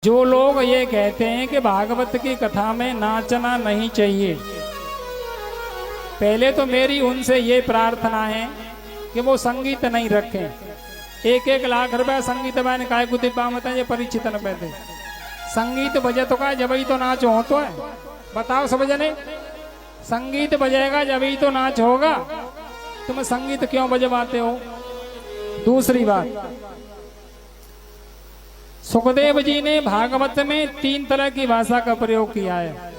जो लोग ये कहते हैं कि भागवत की कथा में नाचना नहीं चाहिए, पहले तो मेरी उनसे ये प्रार्थना है कि वो संगीत नहीं रखें। 1-1 लाख रुपया संगीत मैंने काय को दिब्बा मत ये परीक्षित न पैदे संगीत बजे तो का जब ही तो नाच हो तो है। बताओ सब जने, संगीत बजेगा जब ही तो नाच होगा, तुम संगीत क्यों बजवाते हो? दूसरी बात, सुखदेव जी ने भागवत में 3 तरह की भाषा का प्रयोग किया है।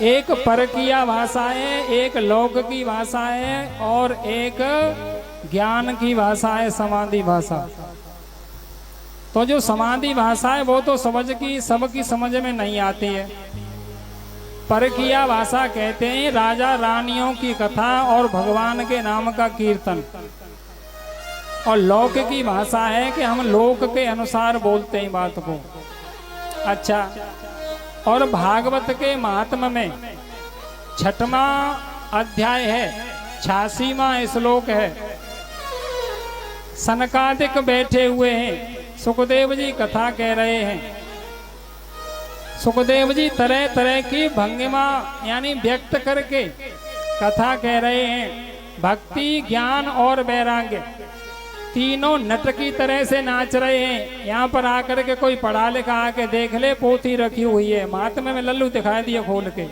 एक परकीय भाषा है, एक लौक की भाषा है और एक ज्ञान की भाषा है, समाधि भाषा। तो जो समाधि भाषा है वो तो सबकी समझ में नहीं आती है। परकीय भाषा कहते हैं राजा रानियों की कथा और भगवान के नाम का कीर्तन, और लोक की भाषा है कि हम लोक के अनुसार बोलते हैं बात को। अच्छा, और भागवत के महात्म में 6वां अध्याय है, 86वां श्लोक है। सनकादिक बैठे हुए हैं, सुखदेव जी कथा कह रहे हैं। सुखदेव जी तरह तरह की भंगिमा यानी व्यक्त करके कथा कह रहे हैं। भक्ति, ज्ञान और वैराग्य तीनों नट की तरह से नाच रहे हैं। यहाँ पर आकर के कोई पढ़ा लिखा आके देख ले, पोथी रखी हुई है, महात्मा में लल्लू दिखाई दिए खोल के।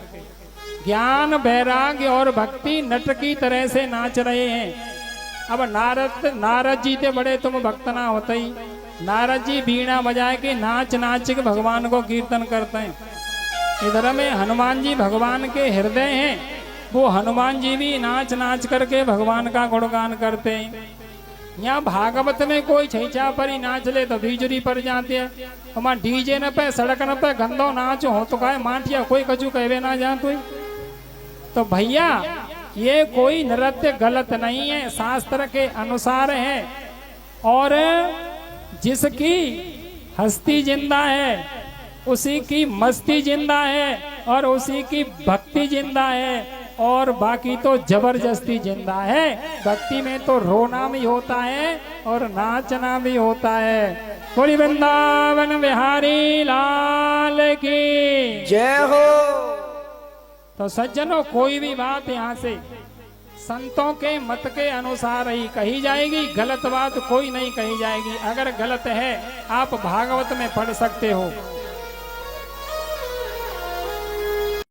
ज्ञान, वैराग्य और भक्ति नट की तरह से नाच रहे हैं। अब नारद जी थे बड़े तुम भक्त ना होते ही। नारद जी बीणा बजा के नाच नाच के भगवान को कीर्तन करते हैं। इधर में हनुमान जी भगवान के हृदय हैं, वो हनुमान जी भी नाच नाच करके भगवान का गुणगान करते हैं। यहाँ भागवत में कोई छैचा पर ही नाच ले तो बिजली पर जाती है। वहाँ डीजे न पे, सड़क न पे गंदो नाच हो तो कहे माटिया कोई कछु कहवे ना जा तो भैया ये कोई नृत्य गलत नहीं है, शास्त्र के अनुसार है। और जिसकी हस्ती जिंदा है उसी की मस्ती जिंदा है और उसी की भक्ति जिंदा है, और बाकी तो जबरदस्ती जिंदा है। भक्ति में तो रोना भी होता है और नाचना भी होता है। बोली वृंदावन बिहारी लाल की जय हो। तो सज्जनों, कोई भी बात यहाँ से संतों के मत के अनुसार ही कही जाएगी, गलत बात कोई नहीं कही जाएगी। अगर गलत है आप भागवत में पढ़ सकते हो।